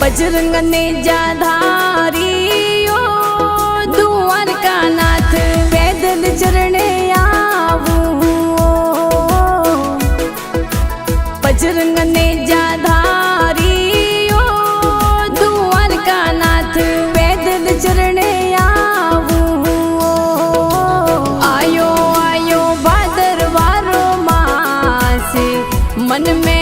बजरंग ने जाधारियो द्वारका नाथ पैदल चरणे आवूं। बजरंग ने जाधारियो द्वारका नाथ पैदल चरणे आवूं। आयो आयो भादरवारो मास मन में